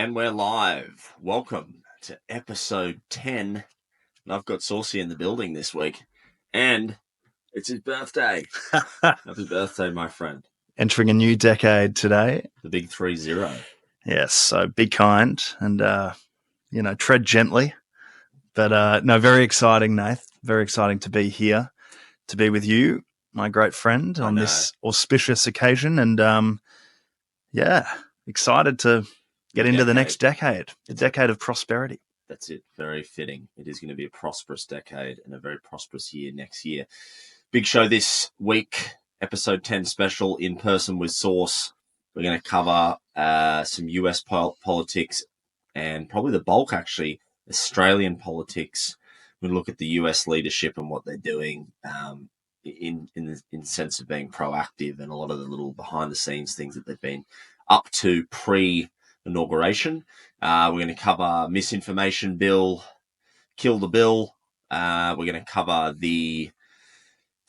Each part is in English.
And we're live. Welcome to episode 10. And I've got Saucy in the building this week. And it's his birthday. Happy birthday, my friend. Entering a new decade today. The big 3-0. Yes, so be kind and, tread gently. But no, very exciting, Nath. Very exciting to be here, to be with you, my great friend, on this auspicious occasion. And, excited to get into the next decade, the decade of prosperity. That's it. Very fitting. It is going to be a prosperous decade and a very prosperous year next year. Big show this week, episode 10 special, in person with Sauce. We're going to cover some US politics and probably the bulk, actually, Australian politics. We'll look at the US leadership and what they're doing in the sense of being proactive and a lot of the little behind-the-scenes things that they've been up to pre-inauguration. We're going to cover misinformation bill, kill the bill. We're going to cover the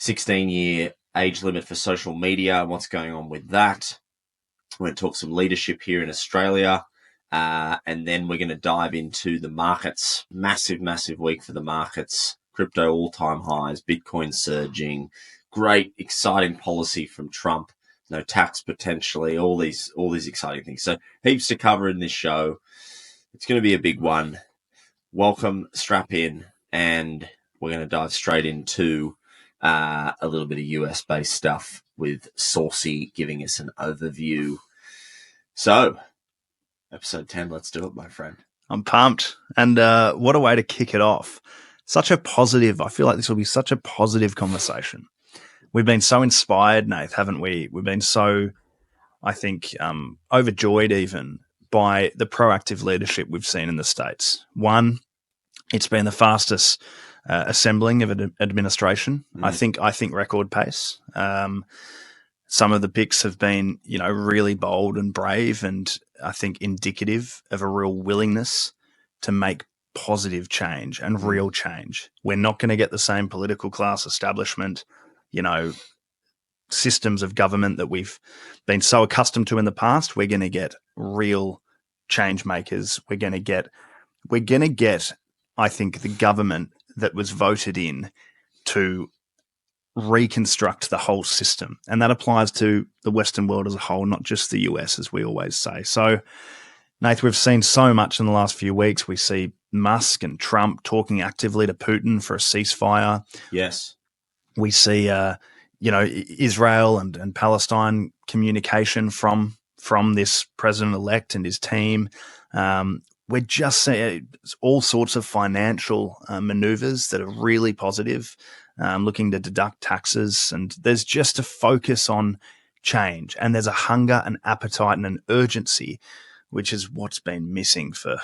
16-year age limit for social media and what's going on with that. We're going to talk some leadership here in Australia. And then we're going to dive into the markets. Massive week for the markets. Crypto all-time highs, Bitcoin surging. Great, exciting policy from Trump. No tax potentially, all these exciting things. So heaps to cover in this show. It's going to be a big one. Welcome, strap in, and we're going to dive straight into a little bit of US-based stuff with Saucy giving us an overview. So, episode 10, let's do it, my friend. I'm pumped. And what a way to kick it off. I feel like this will be such a positive conversation. We've been so inspired, Nath, haven't we? We've been so, I think, overjoyed even by the proactive leadership we've seen in the States. One, it's been the fastest assembling of an administration. I think record pace. Some of the picks have been, really bold and brave, and I think indicative of a real willingness to make positive change and real change. We're not going to get the same political class establishment, systems of government that we've been so accustomed to in the past. We're going to get real change makers. We're going to get, I think, the government that was voted in to reconstruct the whole system. And that applies to the Western world as a whole, not just the US, as we always say. So, Nath, we've seen so much in the last few weeks. We see Musk and Trump talking actively to Putin for a ceasefire. Yes. We see, Israel and Palestine communication from this president-elect and his team. We're just seeing all sorts of financial maneuvers that are really positive, looking to deduct taxes. And there's just a focus on change. And there's a hunger, an appetite, and an urgency, which is what's been missing for,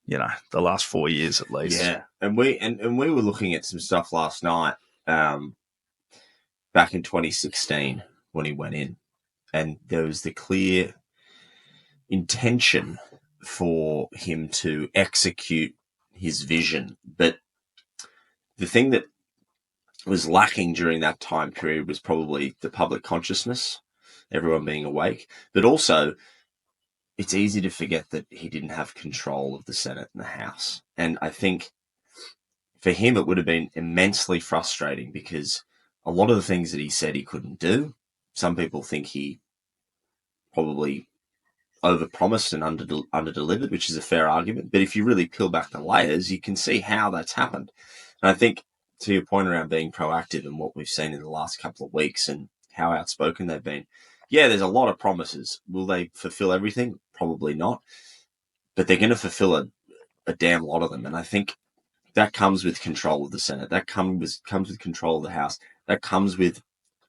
the last 4 years at least. Yeah. And we were looking at some stuff last night, back in 2016 when he went in. And there was the clear intention for him to execute his vision. But the thing that was lacking during that time period was probably the public consciousness, everyone being awake. But also, it's easy to forget that he didn't have control of the Senate and the House. And I think for him, it would have been immensely frustrating because a lot of the things that he said he couldn't do, some people think he probably overpromised and underdelivered, which is a fair argument. But if you really peel back the layers, you can see how that's happened. And I think to your point around being proactive and what we've seen in the last couple of weeks and how outspoken they've been, yeah, there's a lot of promises. Will they fulfill everything? Probably not. But they're going to fulfill a damn lot of them. And I think that comes with control of the Senate. That comes with control of the House. That comes with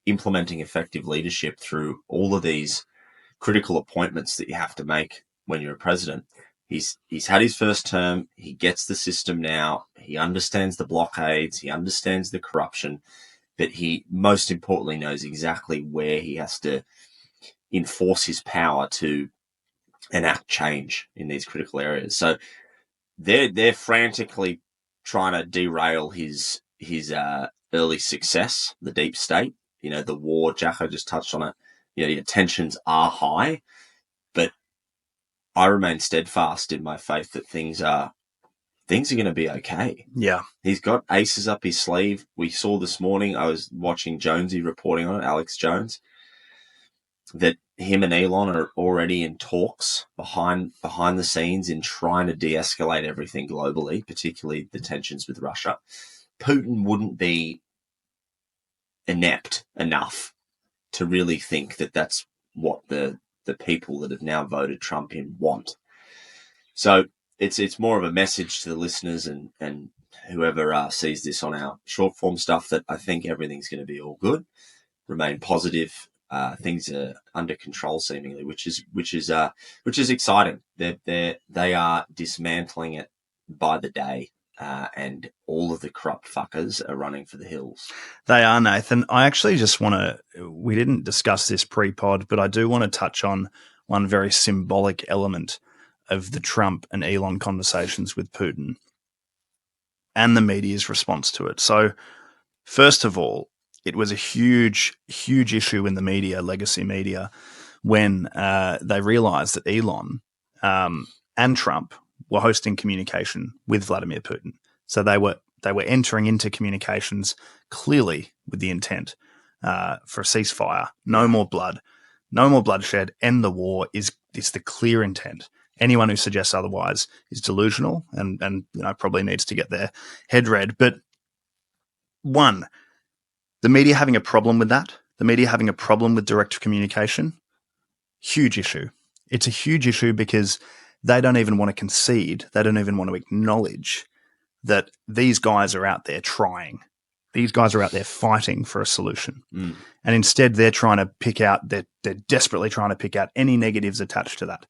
implementing effective leadership through all of these critical appointments that you have to make when you're a president. He's had his first term. He gets the system now. He understands the blockades. He understands the corruption. But he, most importantly, knows exactly where he has to enforce his power to enact change in these critical areas. So they're frantically trying to derail his early success, the deep state. The war, Jacko just touched on it. Your tensions are high, but I remain steadfast in my faith that things are going to be okay. Yeah. He's got aces up his sleeve. We saw this morning, I was watching Jonesy reporting on it, Alex Jones, that him and Elon are already in talks behind the scenes in trying to de-escalate everything globally, particularly the tensions with Russia. Putin wouldn't be inept enough to really think that that's what the people that have now voted Trump in want. So it's more of a message to the listeners and whoever sees this on our short form stuff that I think everything's going to be all good. Remain positive. Things are under control seemingly, which is exciting. They are dismantling it by the day, and all of the corrupt fuckers are running for the hills. They are, Nathan. I actually just want to. We didn't discuss this pre-pod, but I do want to touch on one very symbolic element of the Trump and Elon conversations with Putin and the media's response to it. So, first of all, it was a huge, huge issue in the media, legacy media, when they realized that Elon and Trump were hosting communication with Vladimir Putin. So they were entering into communications clearly with the intent for a ceasefire, no more blood, no more bloodshed, end the war is the clear intent. Anyone who suggests otherwise is delusional and probably needs to get their head read. But one, the media having a problem with that, the media having a problem with direct communication, huge issue. It's a huge issue because they don't even want to concede. They don't even want to acknowledge that these guys are out there trying. These guys are out there fighting for a solution. And instead they're trying to pick out, they're desperately trying to pick out any negatives attached to that,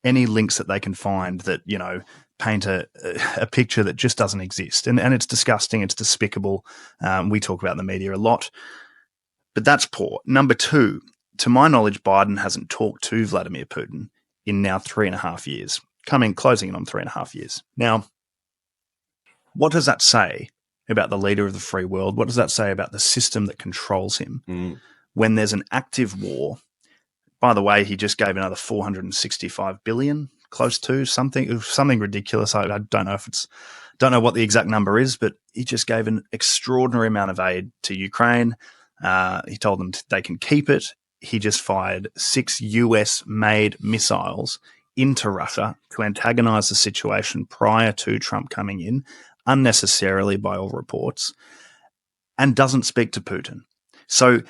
any links that they can find that, paint a picture that just doesn't exist. And it's disgusting. It's despicable. We talk about the media a lot, but that's poor. Number two, to my knowledge, Biden hasn't talked to Vladimir Putin in now 3.5 years, closing in on 3.5 years. Now, what does that say about the leader of the free world? What does that say about the system that controls him when there's an active war? By the way, he just gave another $465 billion, close to something ridiculous. I don't know what the exact number is, but he just gave an extraordinary amount of aid to Ukraine. He told them they can keep it. He just fired 6 US-made missiles into Russia to antagonize the situation prior to Trump coming in, unnecessarily by all reports, and doesn't speak to Putin. So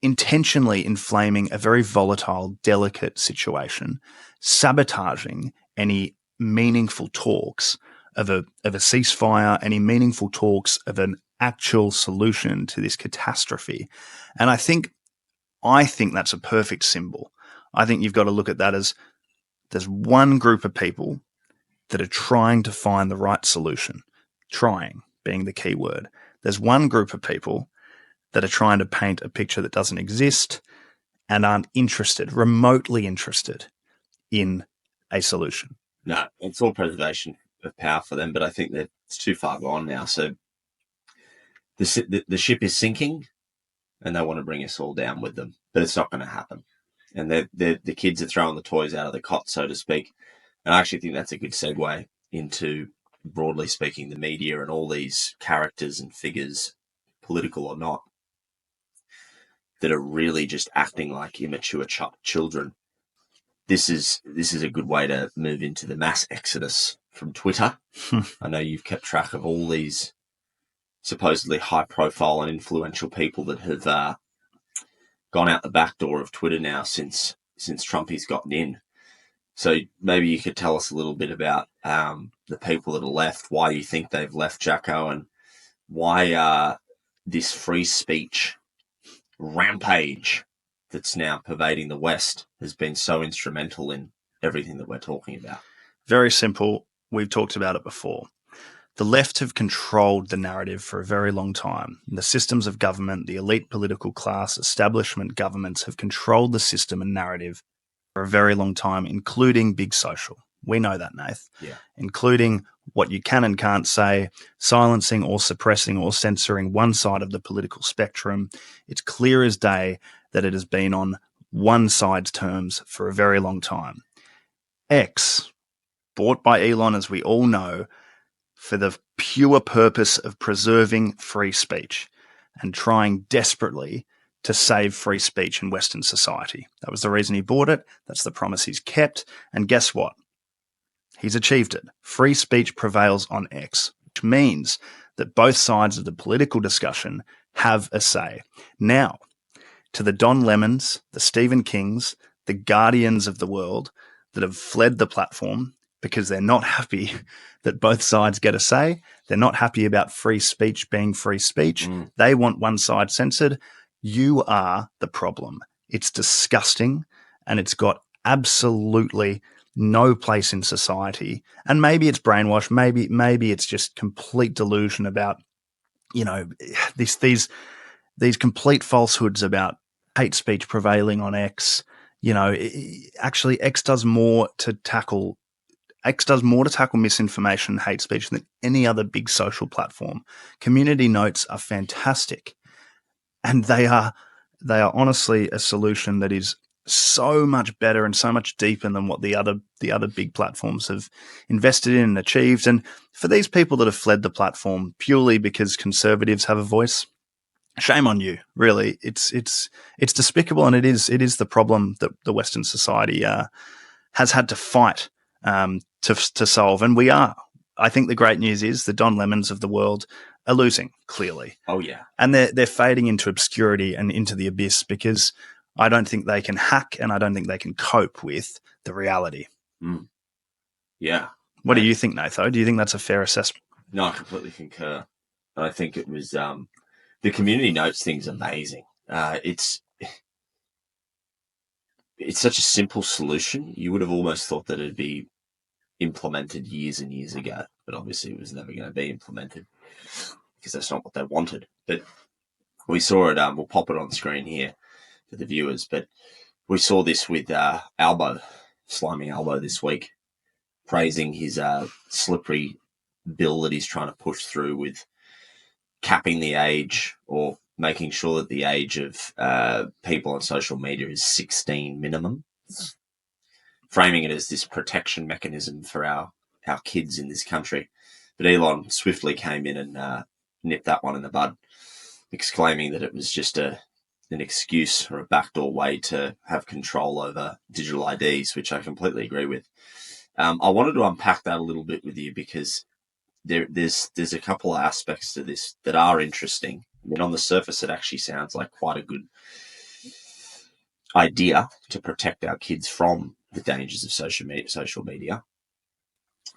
intentionally inflaming a very volatile, delicate situation, sabotaging any meaningful talks of a ceasefire, any meaningful talks of an actual solution to this catastrophe. And I think that's a perfect symbol. I think you've got to look at that as there's one group of people that are trying to find the right solution, trying being the key word. There's one group of people that are trying to paint a picture that doesn't exist and aren't interested, remotely interested in a solution. No, it's all preservation of power for them, but I think that it's too far gone now. So the ship is sinking and they want to bring us all down with them, but it's not going to happen. And the kids are throwing the toys out of the cot, so to speak. And I actually think that's a good segue into, broadly speaking, the media and all these characters and figures, political or not, that are really just acting like immature children. This is a good way to move into the mass exodus from Twitter. I know you've kept track of all these supposedly high-profile and influential people that have gone out the back door of Twitter now since Trumpy's gotten in. So maybe you could tell us a little bit about the people that are left, why you think they've left, Jacko, and why this free speech rampage that's now pervading the West has been so instrumental in everything that we're talking about. Very simple. We've talked about it before. The left have controlled the narrative for a very long time. The systems of government, the elite political class, establishment governments have controlled the system and narrative for a very long time, including big social. We know that, Nath. Yeah. Including what you can and can't say, silencing or suppressing or censoring one side of the political spectrum. It's clear as day that it has been on one side's terms for a very long time. X, bought by Elon, as we all know, for the pure purpose of preserving free speech and trying desperately to save free speech in Western society. That was the reason he bought it. That's the promise he's kept. And guess what? He's achieved it. Free speech prevails on X, which means that both sides of the political discussion have a say. Now, to the Don Lemons, the Stephen Kings, the Guardians of the world that have fled the platform because they're not happy that both sides get a say. They're not happy about free speech being free speech. They want one side censored. You are the problem. It's disgusting, and it's got absolutely no place in society. And maybe it's brainwashed. Maybe it's just complete delusion about, these complete falsehoods about hate speech prevailing on X. Actually, X does more to tackle misinformation, hate speech than any other big social platform. Community notes are fantastic, and they are honestly a solution that is so much better and so much deeper than what the other big platforms have invested in and achieved. And for these people that have fled the platform purely because conservatives have a voice, shame on you. Really, it's despicable, and it is the problem that the Western society has had to fight to solve. And we are. I think the great news is the Don Lemons of the world are losing, clearly. Oh yeah, and they're fading into obscurity and into the abyss because I don't think they can hack, and I don't think they can cope with the reality. Yeah. What do you think, Natho? Do you think that's a fair assessment? No, I completely concur. I think it was the community notes thing's amazing. It's such a simple solution. You would have almost thought that it'd be implemented years and years ago, but obviously it was never going to be implemented because that's not what they wanted. But we saw it. We'll pop it on the screen here for the viewers, but we saw this with Slimy Albo this week, praising his slippery bill that he's trying to push through with capping the age or making sure that the age of people on social media is 16 minimum, framing it as this protection mechanism for our kids in this country. But Elon swiftly came in and nipped that one in the bud, exclaiming that it was just an excuse or a backdoor way to have control over digital IDs, which I completely agree with. I wanted to unpack that a little bit with you because there's a couple of aspects to this that are interesting. I mean, on the surface, it actually sounds like quite a good idea to protect our kids from the dangers of social media.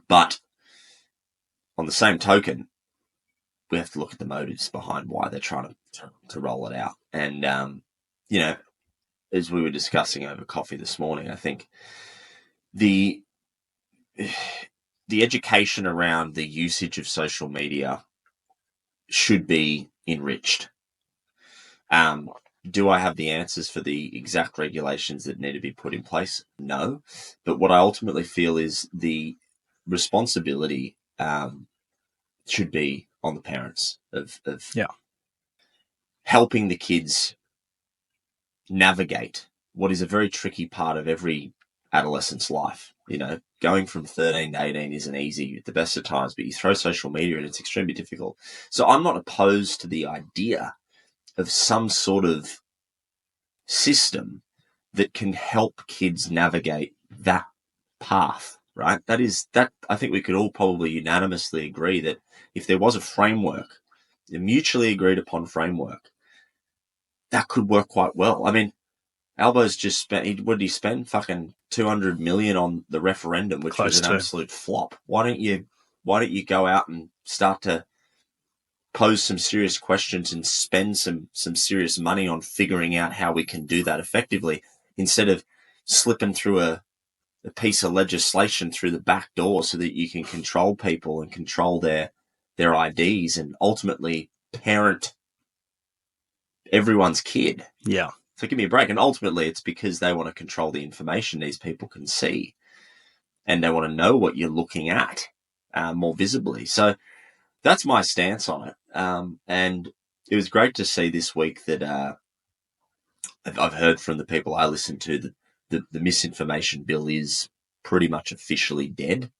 But on the same token, we have to look at the motives behind why they're trying to roll it out. And, as we were discussing over coffee this morning, I think the education around the usage of social media should be enriched. Do I have the answers for the exact regulations that need to be put in place? No. But what I ultimately feel is the responsibility should be on the parents of helping the kids navigate what is a very tricky part of every adolescent's life. Going from 13 to 18 isn't easy at the best of times, but you throw social media and it's extremely difficult. So I'm not opposed to the idea of some sort of system that can help kids navigate that path, right? That I think we could all probably unanimously agree that if there was a framework, a mutually agreed upon framework, that could work quite well. I mean, Albo's just spent, what did he spend? Fucking 200 million on the referendum, which was an absolute flop. Why don't you go out and start to pose some serious questions and spend some serious money on figuring out how we can do that effectively, instead of slipping through a piece of legislation through the back door so that you can control people and control their IDs and ultimately parent everyone's kid. Yeah. So give me a break. And ultimately it's because they want to control the information these people can see, and they want to know what you're looking at more visibly. So that's my stance on it. And it was great to see this week that I've heard from the people I listen to that the misinformation bill is pretty much officially dead.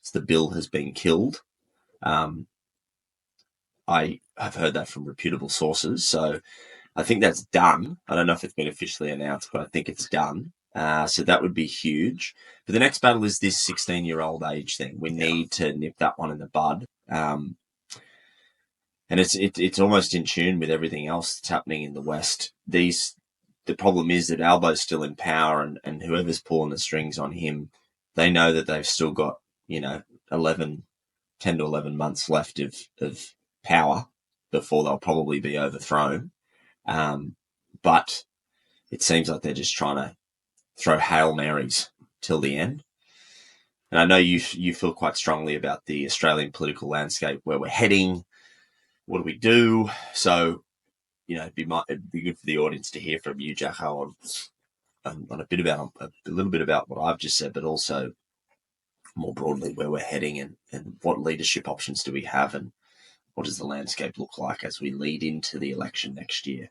So the bill has been killed. I have heard that from reputable sources. So I think that's done. I don't know if it's been officially announced, but I think it's done. So that would be huge. But the next battle is this 16-year-old age thing. We need to nip that one in the bud. And it's almost in tune with everything else that's happening in the West. The problem is that Albo's still in power, and whoever's pulling the strings on him, they know that they've still got, 10 to 11 months left of power before they'll probably be overthrown. But it seems like they're just trying to throw Hail Marys till the end. And I know you feel quite strongly about the Australian political landscape, where we're heading. What do we do? So, it'd be good for the audience to hear from you, Jacko, on a little bit about what I've just said, but also more broadly where we're heading and what leadership options do we have, and what does the landscape look like as we lead into the election next year?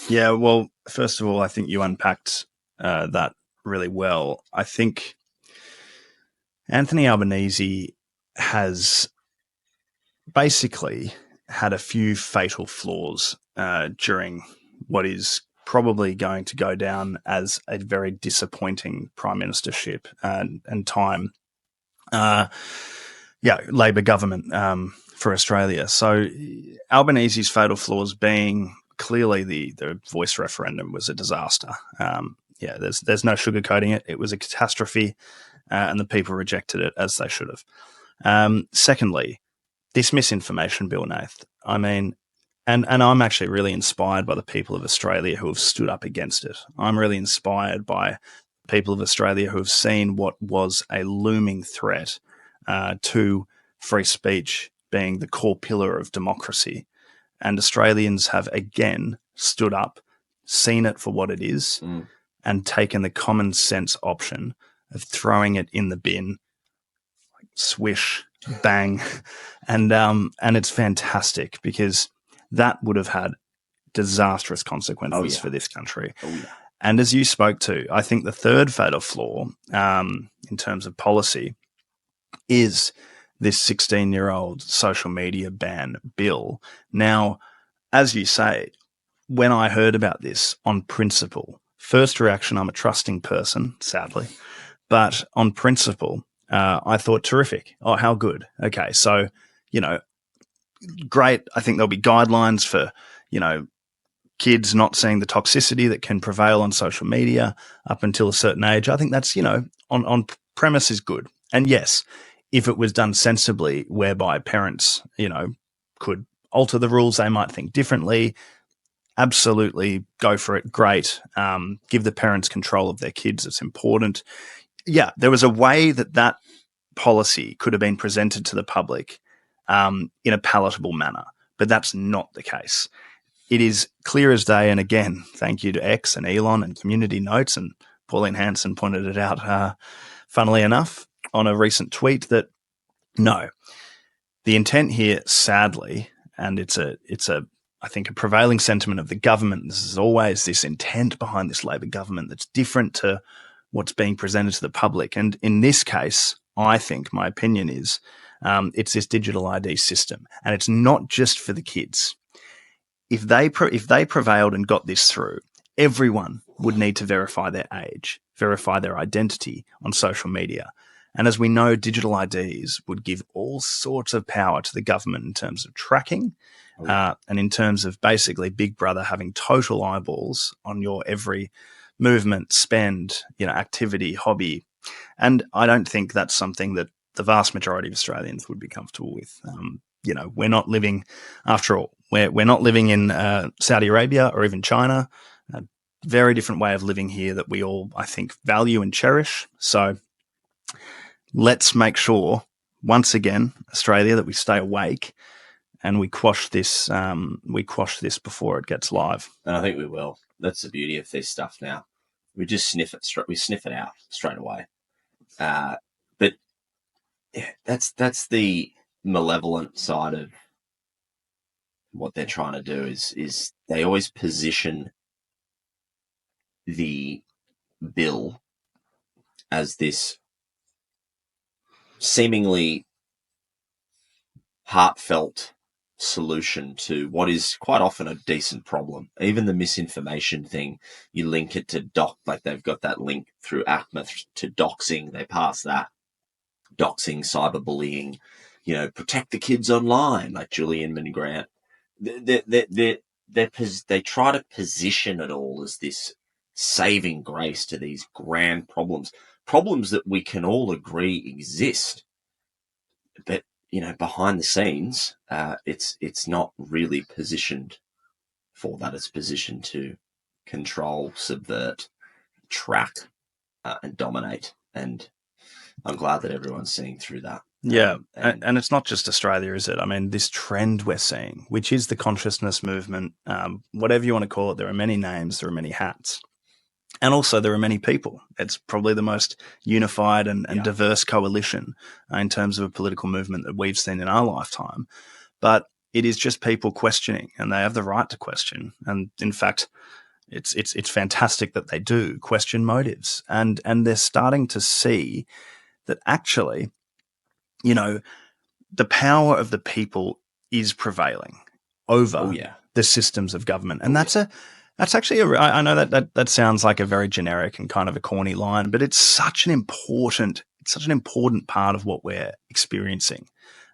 Yeah, well, first of all, I think you unpacked that really well. I think Anthony Albanese has basically had a few fatal flaws during what is probably going to go down as a very disappointing prime ministership and time. Labor government for Australia. So Albanese's fatal flaws being clearly the voice referendum was a disaster. There's no sugarcoating it. It was a catastrophe, and the people rejected it as they should have. Secondly, this misinformation bill, Nath. I mean, and I'm actually really inspired by the people of Australia who have stood up against it. I'm really inspired by people of Australia who have seen what was a looming threat to free speech being the core pillar of democracy. And Australians have again stood up, seen it for what it is, and taken the common sense option of throwing it in the bin, like swish, bang, and it's fantastic because that would have had disastrous consequences for this country. And as you spoke to, I think the third fatal flaw in terms of policy is this 16-year-old social media ban bill. Now, as you say, when I heard about this on principle, first reaction, I'm a trusting person, sadly, but on principle, I thought terrific. Oh, how good. Okay, so, great. I think there'll be guidelines for, kids not seeing the toxicity that can prevail on social media up until a certain age. I think that's, on premise is good. And yes, if it was done sensibly, whereby parents, could alter the rules, they might think differently. Absolutely go for it. Great. Give the parents control of their kids. It's important. Yeah, there was a way that policy could have been presented to the public in a palatable manner, but that's not the case. It is clear as day, and again, thank you to X and Elon and Community Notes, and Pauline Hanson pointed it out, funnily enough, on a recent tweet that no, the intent here, sadly, and it's I think a prevailing sentiment of the government. This is always this intent behind this Labor government that's different to what's being presented to the public. And in this case, I think my opinion is it's this digital ID system, and it's not just for the kids. If they prevailed and got this through, everyone would need to verify their age, verify their identity on social media. And as we know, digital IDs would give all sorts of power to the government in terms of tracking and in terms of basically Big Brother having total eyeballs on your every movement, spend, activity, hobby. And I don't think that's something that the vast majority of Australians would be comfortable with. We're not living, after all, we're not living in Saudi Arabia or even China. A very different way of living here that we all, I think, value and cherish. So let's make sure, once again, Australia, that we stay awake and we quash this. We quash this before it gets live. And I think we will. That's the beauty of this stuff. Now, we just sniff it. We sniff it out straight away. But yeah, that's the malevolent side of what they're trying to do. Is they always position the bill as this seemingly heartfelt solution to what is quite often a decent problem. Even the misinformation thing, you link it to like they've got that link through ACMA to doxing. They pass that. Doxing, cyberbullying, protect the kids online, like Julian Grant. They try to position it all as this saving grace to these grand problems that we can all agree exist. But behind the scenes, it's not really positioned for that. It's positioned to control, subvert, track, and dominate. And I'm glad that everyone's seeing through that. Yeah, and it's not just Australia, is it? I mean, this trend we're seeing, which is the consciousness movement, whatever you want to call it, there are many names, there are many hats. And also there are many people. It's probably the most unified and diverse coalition in terms of a political movement that we've seen in our lifetime. But it is just people questioning, and they have the right to question. And in fact, it's fantastic that they do question motives. And they're starting to see that actually, the power of the people is prevailing over the systems of government. And that's actually I know that sounds like a very generic and kind of a corny line, but it's such an important part of what we're experiencing,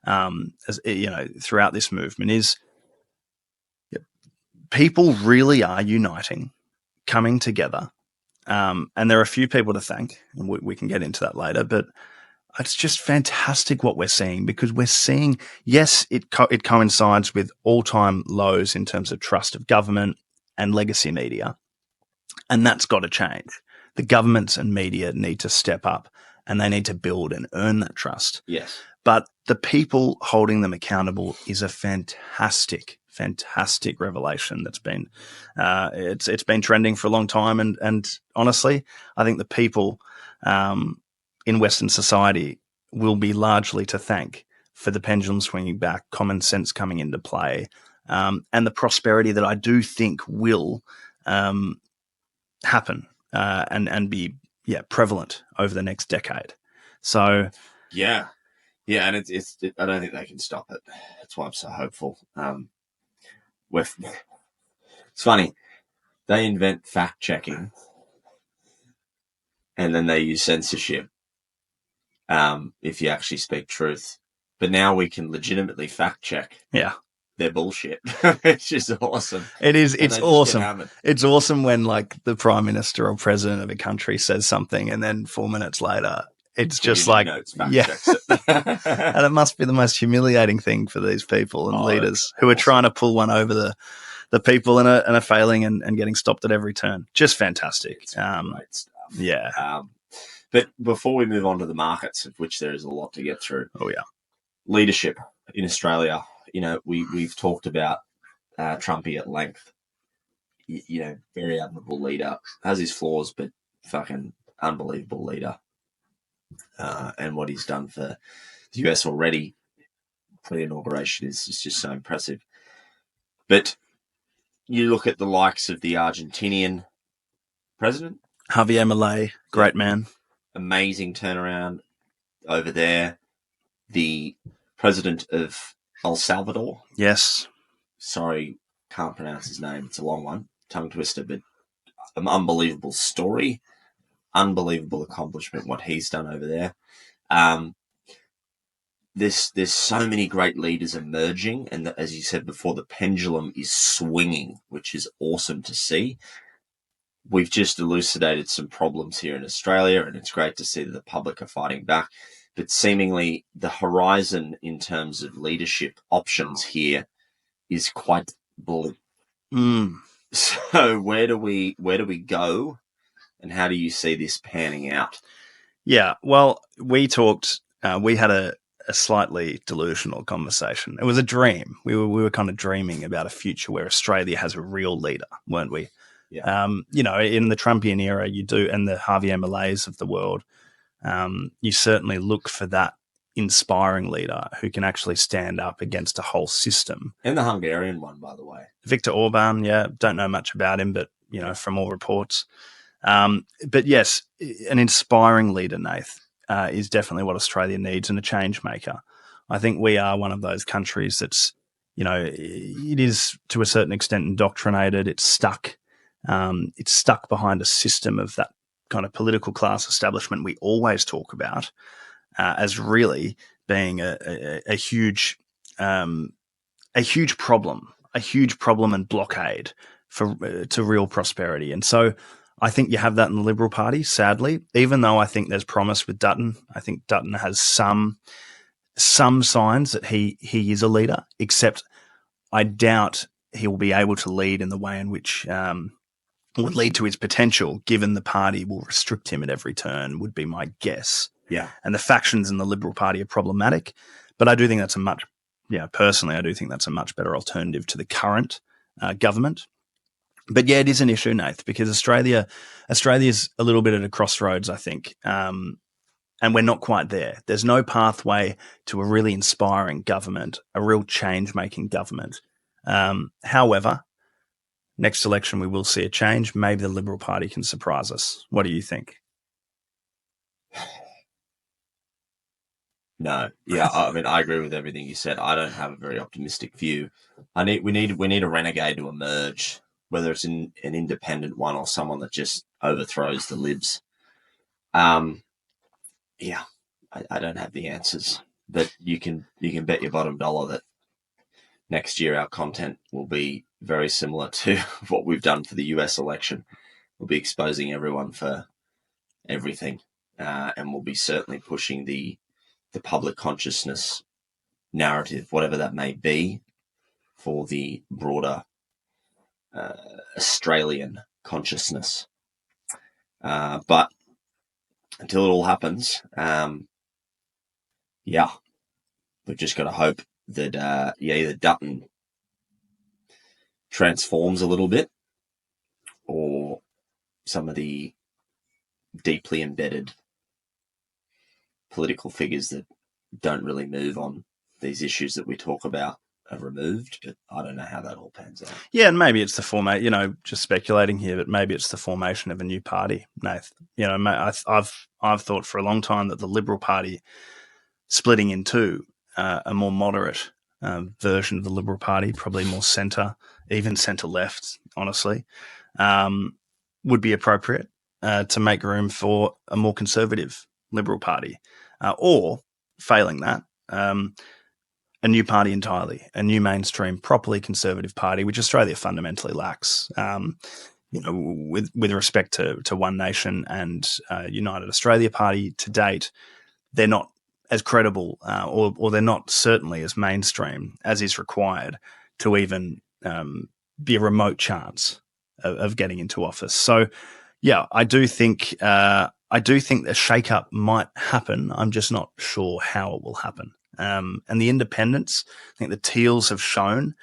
throughout this movement is people really are uniting, coming together. And there are a few people to thank, and we can get into that later, but it's just fantastic what we're seeing, because we're seeing, yes, it coincides with all-time lows in terms of trust of government and legacy media, and that's got to change. The governments and media need to step up, and they need to build and earn that trust. Yes. But the people holding them accountable is a fantastic revelation that's been it's been trending for a long time, and honestly, I think the people in Western society will be largely to thank for the pendulum swinging back, common sense coming into play, and the prosperity that I do think will happen and be prevalent over the next decade. So yeah, and it's I don't think they can stop it. That's why I'm so hopeful. It's funny, they invent fact checking, and then they use censorship. If you actually speak truth, but now we can legitimately fact check. Yeah. Their bullshit. It's just awesome. It is. It's awesome. It's awesome when like the prime minister or president of a country says something, and then 4 minutes later, it's just like, and it must be the most humiliating thing for these people and leaders who are trying to pull one over the people and are failing and getting stopped at every turn. Just fantastic. Great stuff. Yeah. But before we move on to the markets, of which there is a lot to get through. Oh yeah. Leadership in Australia. We've talked about Trumpy at length. Very admirable leader. Has his flaws, but fucking unbelievable leader. And what he's done for the US already for the inauguration is just so impressive. But you look at the likes of the Argentinian president. Javier Milei, great man. Amazing turnaround over there. The president of El Salvador. Yes. Sorry, can't pronounce his name. It's a long one. Tongue twister, but an unbelievable story. Unbelievable accomplishment, what he's done over there. There's so many great leaders emerging, and as you said before, the pendulum is swinging, which is awesome to see. We've just elucidated some problems here in Australia, and it's great to see that the public are fighting back. But seemingly the horizon in terms of leadership options here is quite bleak. So where do we go, and how do you see this panning out? Yeah, well, we talked. We had a slightly delusional conversation. It was a dream. We were kind of dreaming about a future where Australia has a real leader, weren't we? Yeah. In the Trumpian era, you do, and the Javier Mileis of the world, you certainly look for that inspiring leader who can actually stand up against a whole system. And the Hungarian one, by the way. Viktor Orban, don't know much about him, but, from all reports. But yes, an inspiring leader, Nath. is definitely what Australia needs, and a change maker. I think we are one of those countries that's, it is to a certain extent indoctrinated. It's stuck. It's stuck behind a system of that kind of political class establishment we always talk about as really being a huge problem and blockade to real prosperity. And so I think you have that in the Liberal Party, sadly, even though I think there's promise with Dutton. I think Dutton has some signs that he is a leader, except I doubt he will be able to lead in the way in which would lead to his potential, given the party will restrict him at every turn, would be my guess. Yeah. And the factions in the Liberal Party are problematic, but I do think that's personally, I do think that's a much better alternative to the current government. But yeah, it is an issue, Nath, because Australia's a little bit at a crossroads, I think. And we're not quite there. There's no pathway to a really inspiring government, a real change-making government. However, next election we will see a change. Maybe the Liberal Party can surprise us. What do you think? No, yeah, I mean, I agree with everything you said. I don't have a very optimistic view. We need a renegade to emerge, whether it's an independent one or someone that just overthrows the libs. Yeah, I don't have the answers, but you can bet your bottom dollar that next year our content will be very similar to what we've done for the US election. We'll be exposing everyone for everything, and we'll be certainly pushing the public consciousness narrative, whatever that may be, for the broader Australian consciousness. But until it all happens, we've just got to hope that either Dutton transforms a little bit, or some of the deeply embedded political figures that don't really move on these issues that we talk about are removed. But I don't know how that all pans out. Yeah, and maybe it's the formation, just speculating here, but maybe it's the formation of a new party, Nath. I've thought for a long time that the Liberal Party splitting in two, a more moderate version of the Liberal Party, probably more centre, even centre-left, honestly, would be appropriate to make room for a more conservative Liberal Party. Or, failing that, a new party entirely, a new mainstream, properly conservative party, which Australia fundamentally lacks. With respect to One Nation and United Australia Party to date, they're not as credible or they're not certainly as mainstream as is required to even be a remote chance of getting into office. So, yeah, I do think a shake-up might happen. I'm just not sure how it will happen. And the independents, I think the Teals have shown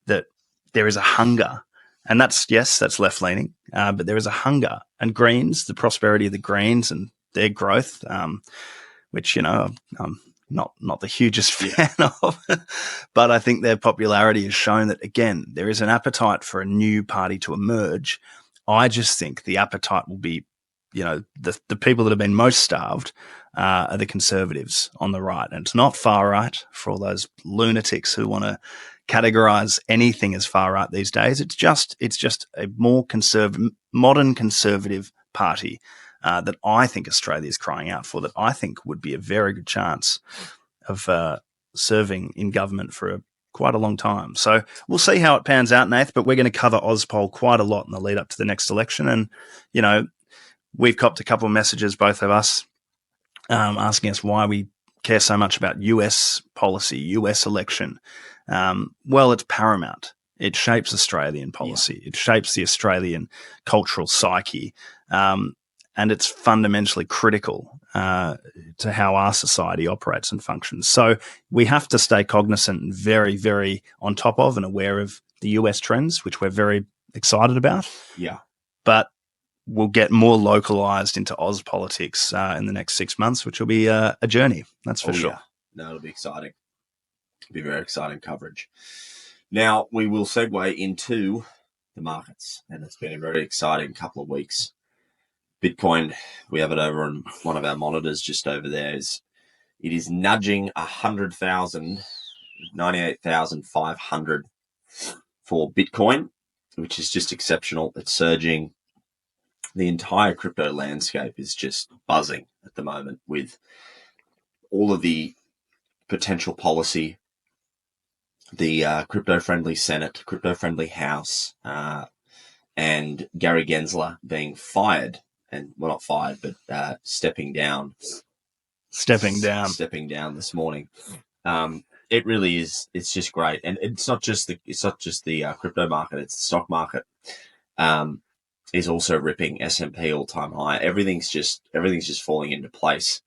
that there is a hunger, and that's left-leaning, but there is a hunger. And Greens, the prosperity of the Greens and their growth, which, I'm not the hugest fan of, but I think their popularity has shown that, again, there is an appetite for a new party to emerge. I just think the appetite will be, the people that have been most starved are the Conservatives on the right. And it's not far right for all those lunatics who want to categorise anything as far right these days. It's just a more modern conservative party that I think Australia is crying out for, that I think would be a very good chance of serving in government for quite a long time. So we'll see how it pans out, Nath, but we're going to cover Ozpol quite a lot in the lead up to the next election. And, we've copped a couple of messages, both of us, asking us why we care so much about US policy, US election. Well, it's paramount. It shapes Australian policy. Yeah. It shapes the Australian cultural psyche. And it's fundamentally critical to how our society operates and functions. So we have to stay cognizant and very, very on top of and aware of the US trends, which we're very excited about. Yeah. But we'll get more localized into Oz politics in the next 6 months, which will be a journey. That's for sure. Yeah. No, it'll be exciting. It'll be very exciting coverage. Now, we will segue into the markets, and it's been a very exciting couple of weeks Bitcoin, we have it over on one of our monitors just over there. It is nudging 100,000, 98,500 for Bitcoin, which is just exceptional. It's surging. The entire crypto landscape is just buzzing at the moment with all of the potential policy, the crypto-friendly Senate, crypto-friendly House, and Gary Gensler being fired, and well, not fired, but stepping down this morning. It really is. It's just great, and it's not just the crypto market; it's the stock market. Is also ripping. S&P all-time high. Everything's just falling into place.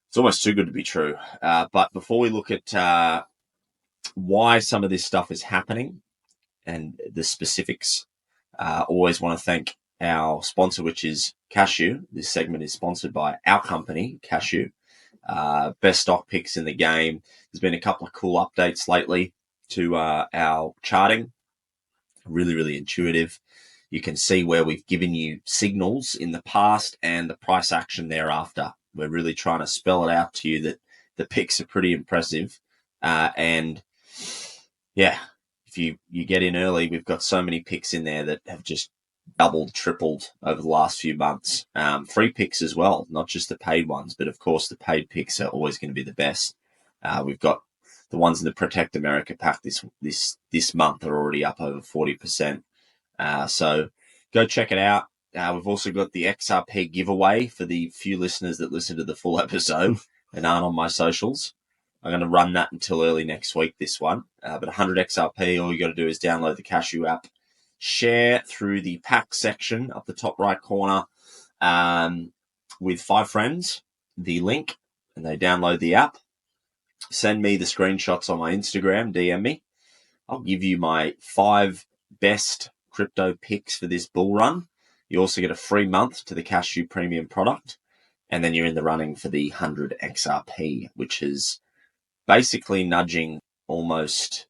It's almost too good to be true. But before we look at why some of this stuff is happening and the specifics, always want to thank our sponsor, which is Cashew. This segment is sponsored by our company, Cashew. Best stock picks in the game. There's been a couple of cool updates lately to our charting. Really, really intuitive. You can see where we've given you signals in the past and the price action thereafter. We're really trying to spell it out to you that the picks are pretty impressive. And yeah, if you get in early, we've got so many picks in there that have just doubled, tripled over the last few months. Free picks as well, not just the paid ones, but of course the paid picks are always going to be the best. We've got the ones in the Protect America pack this month are already up over 40%. So go check it out. We've also got the XRP giveaway for the few listeners that listen to the full episode and aren't on my socials. I'm going to run that until early next week, this one. But 100 XRP, all you got to do is download the Cashew app, share through the pack section up the top right corner with 5 friends, the link, and they download the app. Send me the screenshots on my Instagram, DM me. I'll give you my 5 best crypto picks for this bull run. You also get a free month to the Cashew premium product, and then you're in the running for the 100 XRP, which is basically nudging almost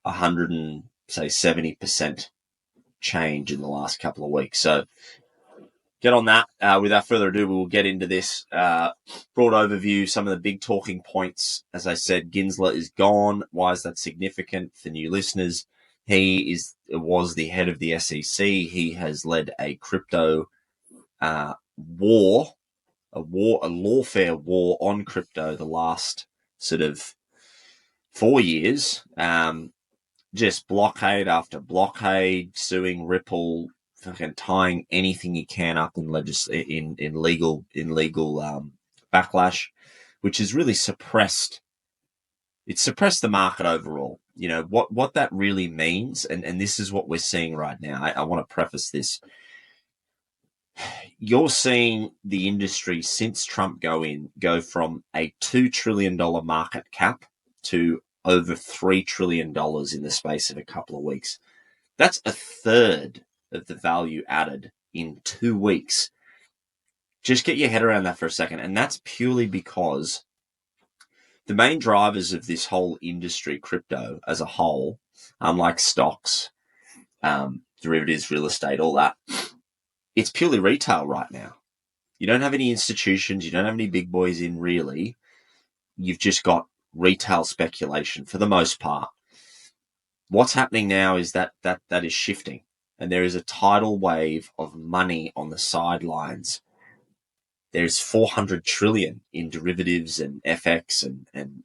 170% change in the last couple of weeks. So get on that. Without further ado, we'll get into this broad overview, some of the big talking points. As I said, Gensler is gone. Why is that significant for new listeners? He was the head of the SEC. He has led a crypto war, a lawfare war on crypto the last sort of 4 years. Just blockade after blockade, suing Ripple, fucking tying anything he can up in legal backlash, which has really suppressed the market overall. You know, what that really means, and this is what we're seeing right now. I want to preface this. You're seeing the industry since Trump go from a $2 trillion market cap to over $3 trillion in the space of a couple of weeks. That's a third of the value added in 2 weeks. Just get your head around that for a second. And that's purely because the main drivers of this whole industry, crypto as a whole, unlike stocks, derivatives, real estate, all that, it's purely retail right now. You don't have any institutions. You don't have any big boys in, really. You've just got retail speculation for the most part. What's happening now is that is shifting, and there is a tidal wave of money on the sidelines. There's 400 trillion in derivatives and FX and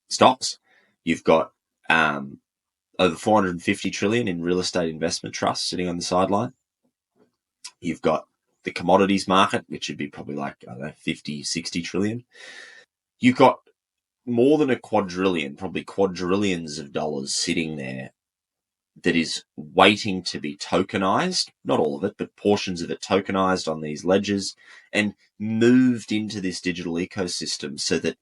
stocks. You've got over 450 trillion in real estate investment trusts sitting on the sideline. You've got the commodities market, which would be probably like, I don't know, 50, 60 trillion. You've got more than a quadrillion, probably quadrillions of dollars sitting there that is waiting to be tokenized, not all of it, but portions of it tokenized on these ledgers and moved into this digital ecosystem so that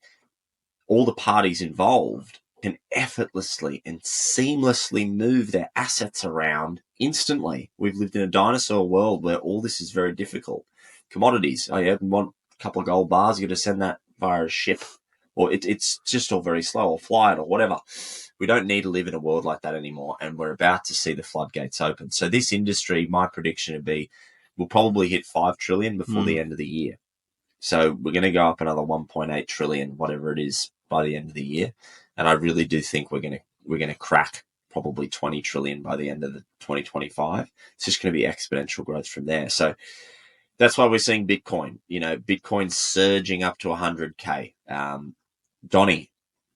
all the parties involved can effortlessly and seamlessly move their assets around instantly. We've lived in a dinosaur world where all this is very difficult. Commodities, oh yeah, you want a couple of gold bars, you got to send that via a ship, or it's just all very slow, or fly it, or whatever. We don't need to live in a world like that anymore, and we're about to see the floodgates open. So this industry, my prediction would be we'll probably hit 5 trillion before the end of the year. So we're going to go up another 1.8 trillion, whatever it is, by the end of the year. And I really do think we're going to crack probably 20 trillion by the end of the 2025. It's just going to be exponential growth from there. So that's why we're seeing Bitcoin. Bitcoin surging up to 100K. Donnie,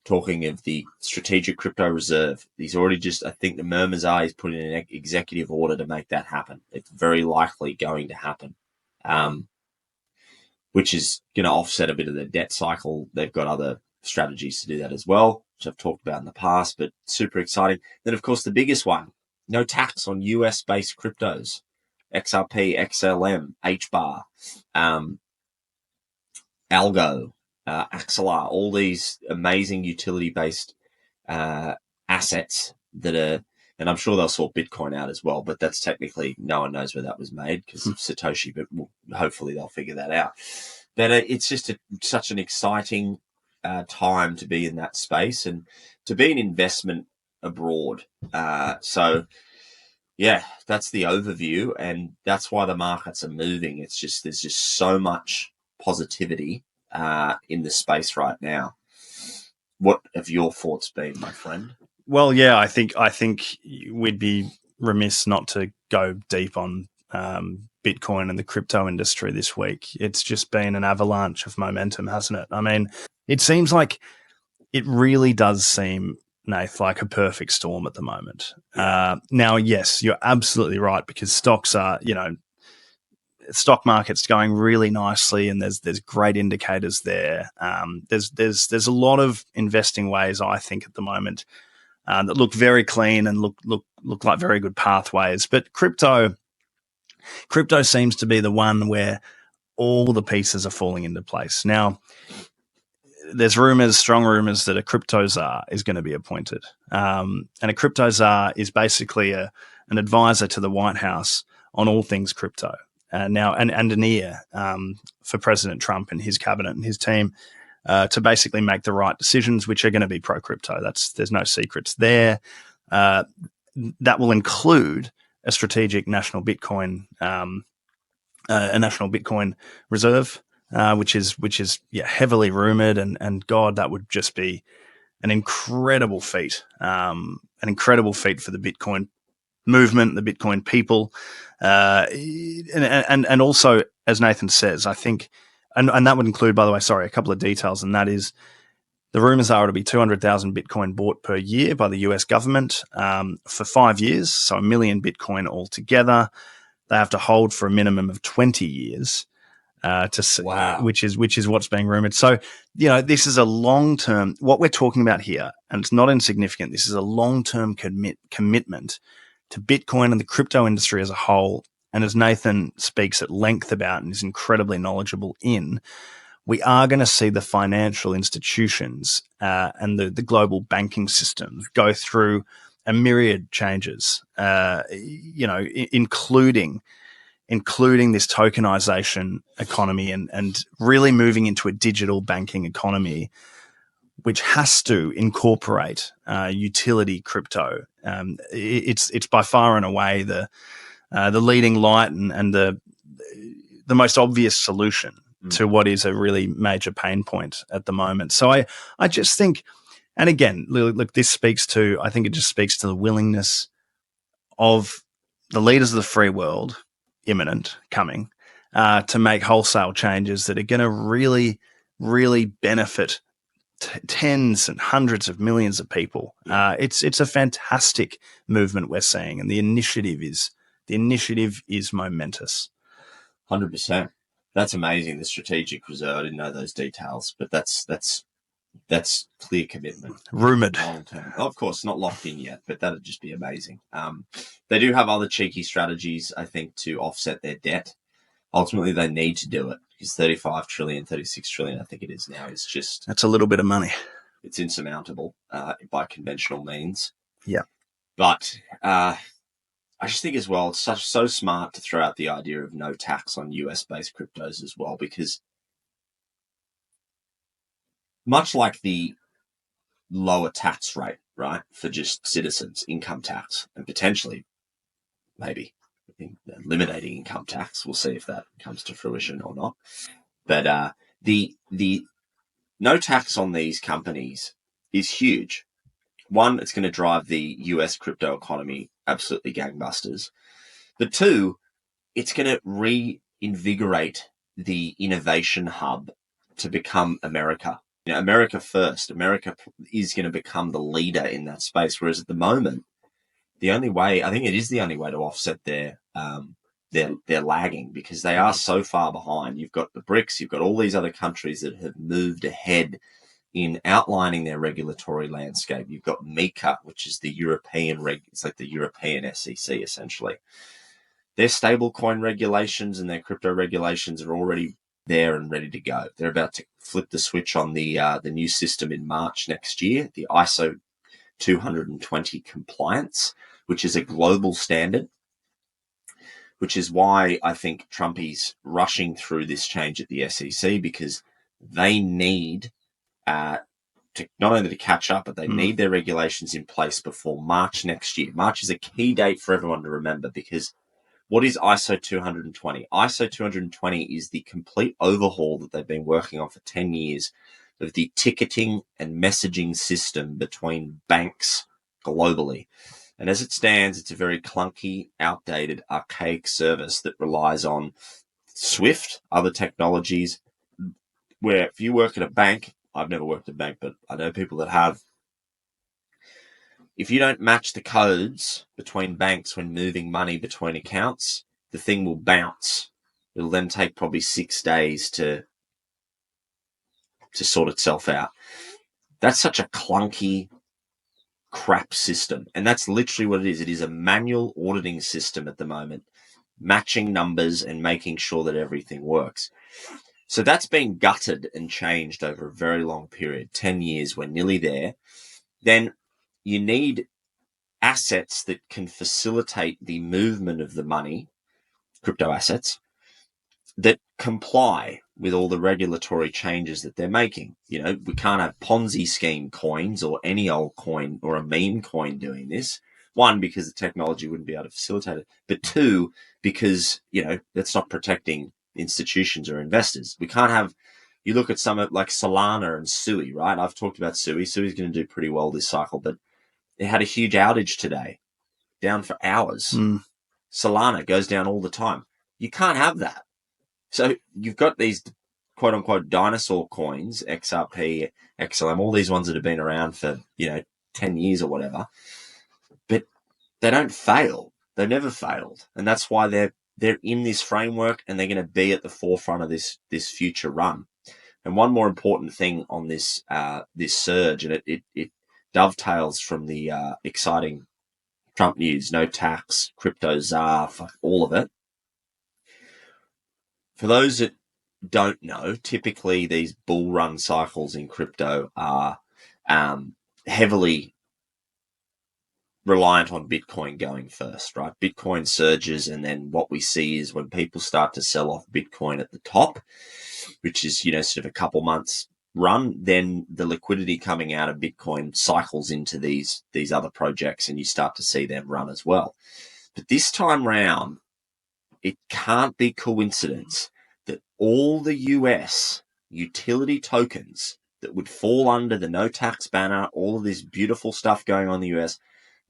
talking of the strategic crypto reserve, he's already I think the murmurs are he's putting an executive order to make that happen. It's very likely going to happen, which is going to offset a bit of the debt cycle. They've got other strategies to do that as well, which I've talked about in the past, but super exciting. Then, of course, the biggest one, no tax on US-based cryptos, XRP, XLM, HBAR, Algo, Axelar, all these amazing utility-based assets that are, and I'm sure they'll sort Bitcoin out as well, but that's technically, no one knows where that was made because of Satoshi, but hopefully they'll figure that out. But it's just such an exciting time to be in that space and to be an investment abroad. So, yeah, that's the overview, and that's why the markets are moving. There's just so much positivity in the space right now. What have your thoughts been, my friend? Well, yeah, I think we'd be remiss not to go deep on Bitcoin and the crypto industry this week. It's just been an avalanche of momentum, hasn't it? I mean, it seems like it really does seem, Nath, like a perfect storm at the moment. Now, yes, you're absolutely right, because stocks are, stock market's going really nicely, and there's great indicators there. There's a lot of investing ways, I think, at the moment that look very clean and look like very good pathways. But crypto seems to be the one where all the pieces are falling into place. Now, there's strong rumors that a crypto czar is going to be appointed. And a crypto czar is basically an advisor to the White House on all things crypto. Now, and an ear for President Trump and his cabinet and his team to basically make the right decisions, which are going to be pro-crypto. There's no secrets there. That will include a strategic national Bitcoin, a national Bitcoin reserve, which is heavily rumored, and God, that would just be an incredible feat for the Bitcoin movement, the Bitcoin people, and also, as Nathan says, I think, and that would include, by the way, a couple of details, and that is the rumors are it'll be 200,000 Bitcoin bought per year by the US government for 5 years, so 1 million Bitcoin altogether. They have to hold for a minimum of 20 years. Wow. Which is what's being rumored. So, this is a long-term, what we're talking about here, and it's not insignificant. This is a long-term commitment to Bitcoin and the crypto industry as a whole. And as Nathan speaks at length about and is incredibly knowledgeable in, we are going to see the financial institutions and the global banking system go through a myriad changes, including this tokenization economy and really moving into a digital banking economy, which has to incorporate utility crypto. It's by far and away the leading light and the most obvious solution to what is a really major pain point at the moment. So I just think, and again, look, this speaks to, I think it just speaks to the willingness of the leaders of the free world, coming, to make wholesale changes that are going to really, really benefit tens and hundreds of millions of people. It's a fantastic movement we're seeing, and the initiative is momentous. 100%. That's amazing. The strategic reserve, I didn't know those details, but that's clear commitment. Rumored. Long term. Of course, not locked in yet, but that'd just be amazing. They do have other cheeky strategies, I think, to offset their debt. Ultimately, they need to do it because 35 trillion, 36 trillion, I think it is now, is just... That's a little bit of money. It's insurmountable by conventional means. Yeah. But I just think as well, it's so smart to throw out the idea of no tax on US-based cryptos as well, because much like the lower tax rate, right, for just citizens, income tax, and potentially maybe eliminating income tax. We'll see if that comes to fruition or not. But the no tax on these companies is huge. One, it's going to drive the US crypto economy absolutely gangbusters. But two, it's going to reinvigorate the innovation hub to become America. America first. America is going to become the leader in that space. Whereas at the moment, the only way, I think it is the only way to offset their lagging, because they are so far behind. You've got the BRICS, you've got all these other countries that have moved ahead in outlining their regulatory landscape. You've got MiCA, which is the European it's like the European SEC essentially. Their stablecoin regulations and their crypto regulations are already there and ready to go. They're about to flip the switch on the new system in March next year, the ISO 220 compliance, which is a global standard, which is why I think Trumpy's rushing through this change at the SEC, because they need to not only to catch up, but they need their regulations in place before March next year. March is a key date for everyone to remember, because what is ISO 220? ISO 220 is the complete overhaul that they've been working on for 10 years of the ticketing and messaging system between banks globally. And as it stands, it's a very clunky, outdated, archaic service that relies on Swift, other technologies, where if you work at a bank, I've never worked at a bank, but I know people that have, if you don't match the codes between banks when moving money between accounts, the thing will bounce. It'll then take probably 6 days to sort itself out. That's such a clunky, crap system. And that's literally what it is. It is a manual auditing system at the moment, matching numbers and making sure that everything works. So that's been gutted and changed over a very long period, 10 years, we're nearly there. Then you need assets that can facilitate the movement of the money, crypto assets, that comply with all the regulatory changes that they're making. We can't have Ponzi scheme coins or any old coin or a meme coin doing this. One, because the technology wouldn't be able to facilitate it. But two, because, that's not protecting institutions or investors. We can't have, you look at some like Solana and Sui, right? I've talked about Sui. Sui's going to do pretty well this cycle, but it had a huge outage today, down for hours. Solana goes down all the time. You can't have that. So you've got these quote unquote dinosaur coins, XRP, XLM, all these ones that have been around for, 10 years or whatever, but they don't fail. They've never failed. And that's why they're in this framework, and they're going to be at the forefront of this future run. And one more important thing on this surge, and it dovetails from the exciting Trump news, no tax, crypto czar, all of it. For those that don't know, typically these bull run cycles in crypto are heavily reliant on Bitcoin going first, right? Bitcoin surges, and then what we see is when people start to sell off Bitcoin at the top, which is, sort of a couple months run, then the liquidity coming out of Bitcoin cycles into these other projects, and you start to see them run as well. But this time round, it can't be coincidence that all the US utility tokens that would fall under the no tax banner, all of this beautiful stuff going on in the US,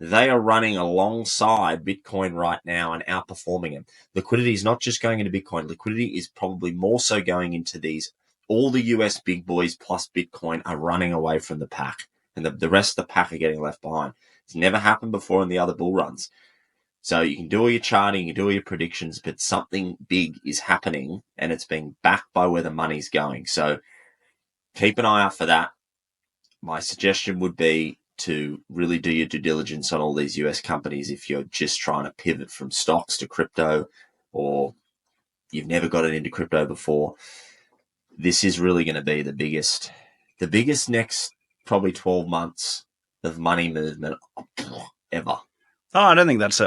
they are running alongside Bitcoin right now and outperforming them. Liquidity is not just going into Bitcoin. Liquidity is probably more so going into these. All the US big boys plus Bitcoin are running away from the pack, and the rest of the pack are getting left behind. It's never happened before in the other bull runs. So you can do all your charting, you can do all your predictions, but something big is happening, and it's being backed by where the money's going. So keep an eye out for that. My suggestion would be to really do your due diligence on all these US companies if you're just trying to pivot from stocks to crypto, or you've never gotten into crypto before. This is really going to be the biggest next probably 12 months of money movement ever. Oh, I don't think that's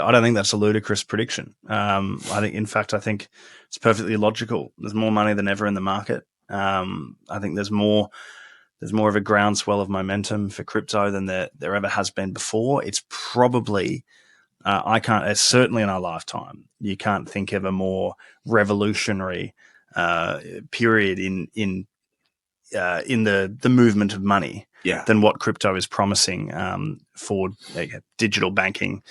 a ludicrous prediction. I think it's perfectly logical. There's more money than ever in the market. I think there's more of a groundswell of momentum for crypto than there ever has been before. It's probably I can't. Certainly in our lifetime, you can't think of a more revolutionary period in the movement of money than what crypto is promising for digital banking.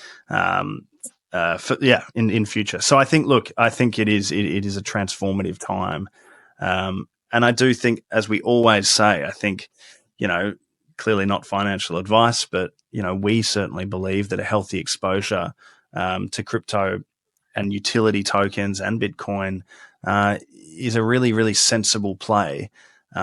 In future. So I think, it is a transformative time, and I do think, as we always say, I think, clearly not financial advice, but we certainly believe that a healthy exposure to crypto and utility tokens and Bitcoin is a really, really sensible play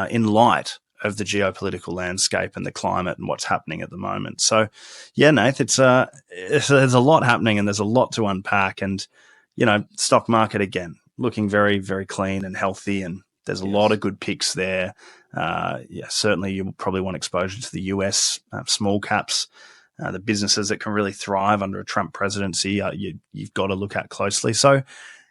in light of the geopolitical landscape and the climate and what's happening at the moment. So, yeah, Nath, there's a lot happening and there's a lot to unpack. And, stock market, again, looking very, very clean and healthy, and there's a lot of good picks there. Certainly you probably want exposure to the US small caps, the businesses that can really thrive under a Trump presidency. You've got to look at closely. So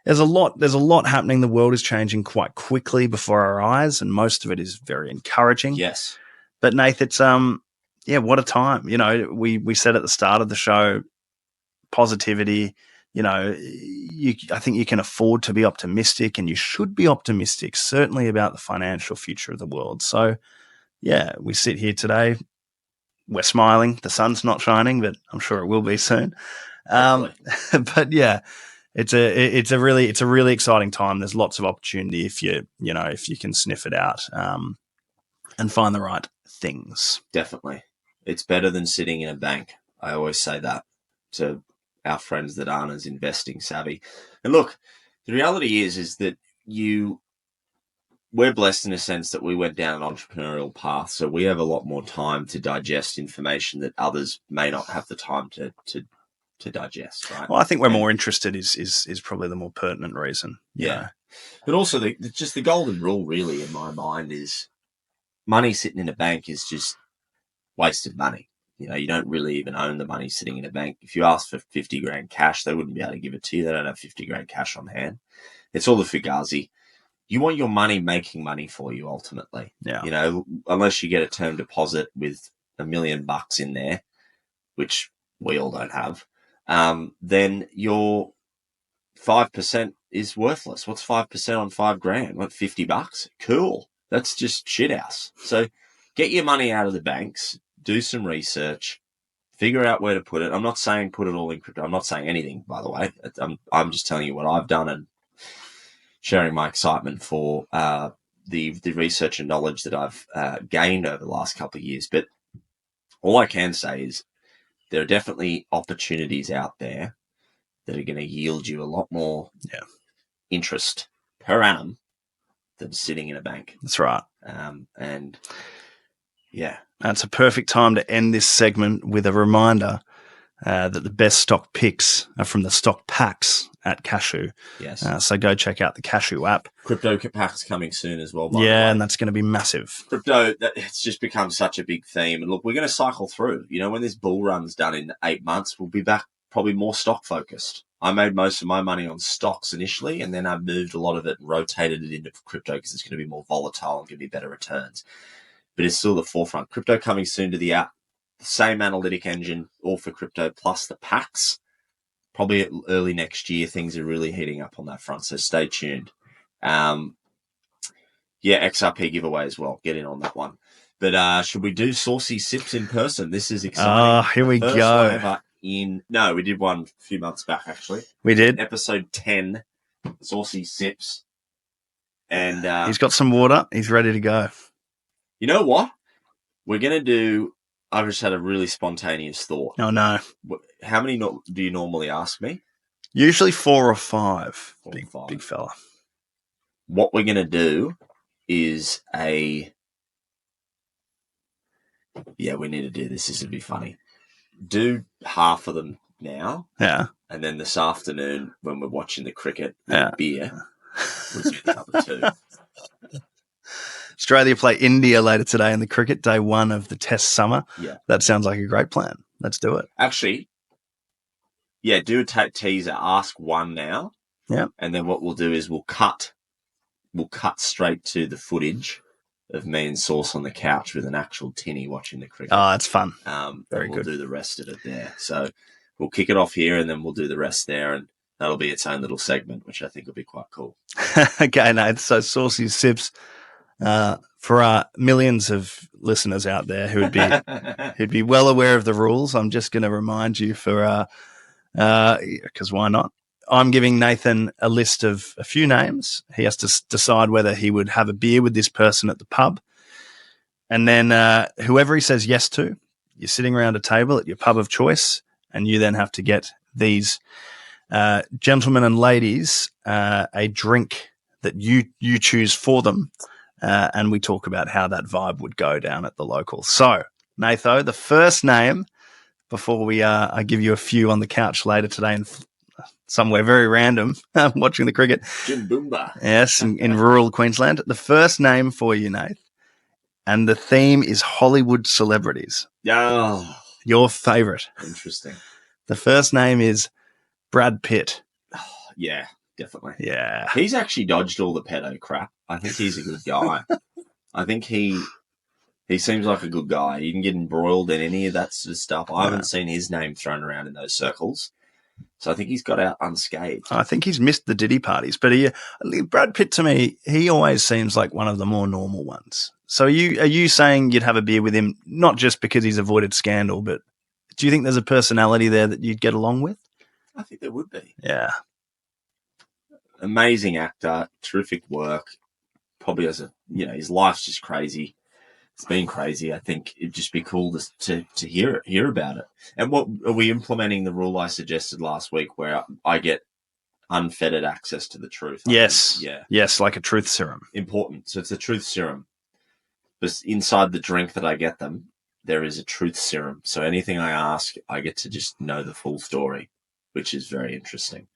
there's a lot happening. The world is changing quite quickly before our eyes, and most of it is very encouraging. Yes. But Nath, it's what a time. We said at the start of the show, positivity. I think you can afford to be optimistic, and you should be optimistic, certainly about the financial future of the world. So, yeah, we sit here today. We're smiling. The sun's not shining, but I'm sure it will be soon. But yeah, it's a really exciting time. There's lots of opportunity if you can sniff it out and find the right things. Definitely, it's better than sitting in a bank. I always say that to our friends that aren't as investing savvy. And look, the reality is that we're blessed in a sense that we went down an entrepreneurial path, so we have a lot more time to digest information that others may not have the time to digest, right? Well, I think we're more interested is probably the more pertinent reason. Yeah. But also just the golden rule really in my mind is money sitting in a bank is just wasted money. You don't really even own the money sitting in a bank. If you ask for 50 grand cash, they wouldn't be able to give it to you. They don't have 50 grand cash on hand. It's all the fugazi. You want your money making money for you ultimately. Yeah. Unless you get a term deposit with $1 million in there, which we all don't have, then your 5% is worthless. What's 5% on 5 grand? What, $50? Cool. That's just shit house. So get your money out of the banks, do some research, figure out where to put it. I'm not saying put it all in crypto. I'm not saying anything, by the way. I'm just telling you what I've done and sharing my excitement for the research and knowledge that I've gained over the last couple of years. But all I can say is there are definitely opportunities out there that are going to yield you a lot more interest per annum than sitting in a bank. That's right. And yeah. It's a perfect time to end this segment with a reminder that the best stock picks are from the stock packs at Cashew. Yes. So go check out the Cashew app. Crypto packs coming soon as well. By the way. And that's going to be massive. Crypto, it's just become such a big theme. And look, we're going to cycle through. When this bull run's done in 8 months, we'll be back probably more stock focused. I made most of my money on stocks initially, and then I moved a lot of it and rotated it into crypto because it's going to be more volatile and give me better returns. But it's still the forefront. Crypto coming soon to the app. The same analytic engine, all for crypto, plus the packs. Probably early next year, things are really heating up on that front. So stay tuned. XRP giveaway as well. Get in on that one. But should we do saucy sips in person? This is exciting. Here we First go. one ever no, we did one a few months back, actually. We did. Episode 10, saucy sips. And he's got some water. He's ready to go. You know what? We're going to do... I've just had a really spontaneous thought. Oh, no. How many do you normally ask me? Usually 4 or 5. 4 or 5. Big fella. What we're going to do is we need to do this. This would be funny. Do half of them now. Yeah. And then this afternoon, when we're watching the cricket with beer, we'll do the other 2. Australia play India later today in the cricket, day 1 of the Test summer. Yeah. That sounds like a great plan. Let's do it. Actually, do a teaser. Ask one now. Yeah. And then what we'll do is we'll cut straight to the footage of me and Sauce on the couch with an actual tinny watching the cricket. Oh, that's fun. Very good. We'll do the rest of it there. So we'll kick it off here, and then we'll do the rest there, and that'll be its own little segment, which I think will be quite cool. Okay, Nate. So saucy sips for our millions of listeners out there who'd be well aware of the rules. I'm just going to remind you because why not? I'm giving Nathan a list of a few names. He has to decide whether he would have a beer with this person at the pub. And then whoever he says yes to, you're sitting around a table at your pub of choice, and you then have to get these gentlemen and ladies a drink that you choose for them. And we talk about how that vibe would go down at the local. So, Natho, the first name, before I give you a few on the couch later today and somewhere very random, watching the cricket. Jim Boomba. Yes, in rural Queensland. The first name for you, Nath, and the theme is Hollywood celebrities. Oh. Your favourite. Interesting. The first name is Brad Pitt. Oh, yeah, definitely. Yeah. He's actually dodged all the pedo crap. I think he's a good guy. I think he seems like a good guy. He didn't get embroiled in any of that sort of stuff. I haven't seen his name thrown around in those circles. So I think he's got out unscathed. I think he's missed the Diddy parties. But Brad Pitt, to me, he always seems like one of the more normal ones. So are you saying you'd have a beer with him, not just because he's avoided scandal, but do you think there's a personality there that you'd get along with? I think there would be. Yeah. Amazing actor, terrific work. Probably his life's just crazy. It's been crazy. I think it'd just be cool to hear about it. And what are we implementing the rule I suggested last week, where I get unfettered access to the truth? Yes. Yeah. Yes, like a truth serum. Important. So it's a truth serum. But inside the drink that I get them, there is a truth serum. So anything I ask, I get to just know the full story, which is very interesting.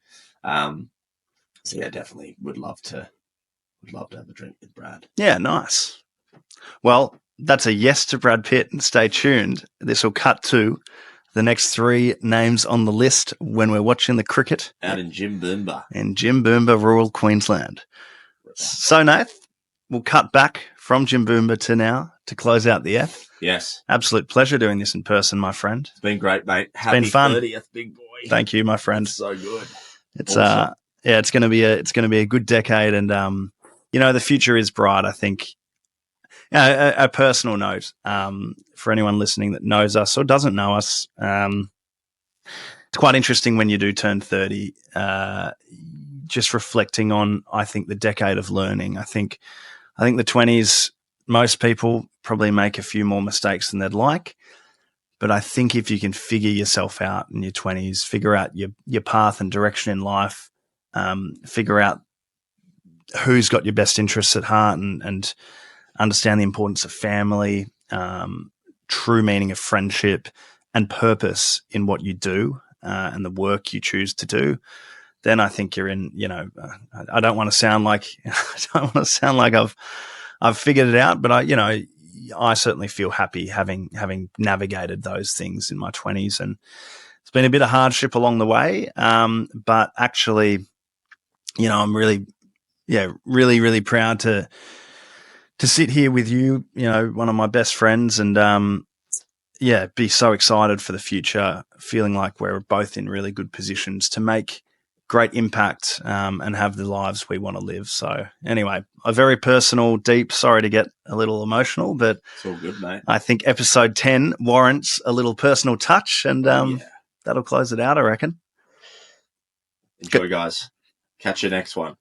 So yeah, definitely would love to have a drink with Brad. Yeah, nice. Well, that's a yes to Brad Pitt, and stay tuned. This will cut to the next three names on the list when we're watching the cricket. Out in Jim Boomba. In Jim Boomba, rural Queensland. So, Nath, we'll cut back from Jim Boomba to now to close out the F. Yes. Absolute pleasure doing this in person, my friend. It's been great, mate. It's been fun. 30th, big boy. Thank you, my friend. It's so good. It's awesome. It's going to be a good decade, and the future is bright. I think. A personal note for anyone listening that knows us or doesn't know us, it's quite interesting when you do turn 30. Just reflecting on, I think, the decade of learning. I think the 20s, most people probably make a few more mistakes than they'd like. But I think if you can figure yourself out in your 20s, figure out your path and direction in life, figure out who's got your best interests at heart, and understand the importance of family, true meaning of friendship, and purpose in what you do and the work you choose to do, then I think you're in. I don't want to sound like I've figured it out, but I certainly feel happy having navigated those things in my 20s, and it's been a bit of hardship along the way. But actually, I'm really, really proud to sit here with you, one of my best friends, and be so excited for the future, feeling like we're both in really good positions to make great impact and have the lives we want to live. So anyway, a very personal, deep, sorry to get a little emotional, but it's all good, mate. I think episode 10 warrants a little personal touch, and that'll close it out, I reckon. Enjoy, guys. Catch you next one.